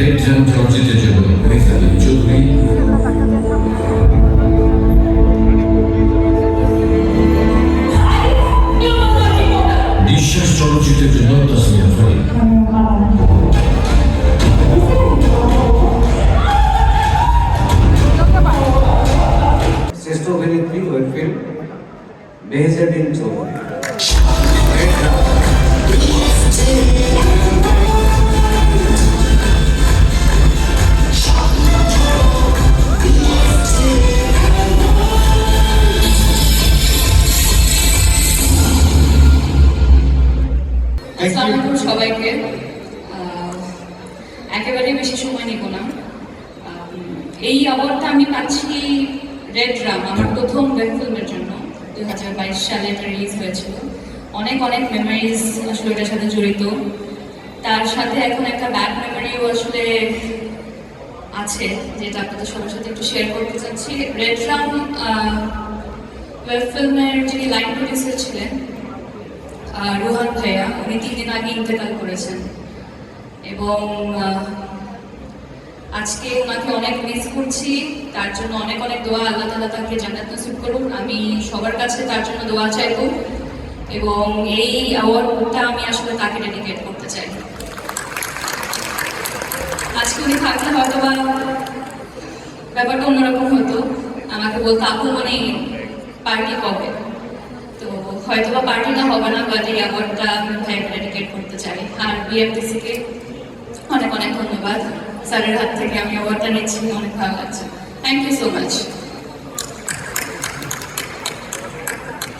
Red drum চলচ্চিত্রের জন্য মিসাল চৌধুরী, বিশ্বাস চলচ্চিত্রের জন্য তাসমিয়া ফারিন, শ্রেষ্ঠ অভিনেত্রী ওয়েব ফিল্ম মেহেজাবিন চৌধুরী। আসসালামু আলাইকুম সবাইকে। একেবারে বেশি সময় নিব না। এই অ্যাওয়ার্ডটা আমি পাচ্ছি রেড ড্রাম, আমার প্রথম ওয়েব ফিল্মের জন্য। 2022 সালে এটা রিলিজ হয়েছিল। অনেক অনেক মেমোরিজ আসলে এটার সাথে জড়িত। তার সাথে এখন একটা ব্যাড মেমোরিও আসলে আছে, যেটা আপনাদের সবার সাথে একটু শেয়ার করতে চাচ্ছি। রেড ড্রাম ওয়েব ফিল্মের যিনি লাইন প্রডিউসার ছিলেন রোহান ভাইয়া, উনি 3 দিন আগে ইন্তেকাল করেছেন এবং আজকে ওনাকে অনেক মিস করছি। তার জন্য অনেক অনেক দোয়া, আল্লাহ তাআলা তাকে জান্নাত নসিব করুন। আমি সবার কাছে তার জন্য দোয়া চাইবো এবং এই অ্যাওয়ার্ডটা আমি আসলে তাকে ডেডিকেট করতে চাই। আজকে উনি থাকলে হয়তো বা ব্যাপারটা অন্যরকম হতো। আমাকে বলতো আপু মানে পার্টি কবে, তো হয়তো বা পার্টিটা হবে না, বাট এই অ্যাওয়ার্ডটা আমি ভাইকে ডেডিকেট করতে চাই। আর বিএফডিসিকে অনেক অনেক ধন্যবাদ। স্যারের হাত থেকে আমি অ্যাওয়ার্ডটা নিচ্ছি, অনেক ভালো লাগছে। Thank you so much.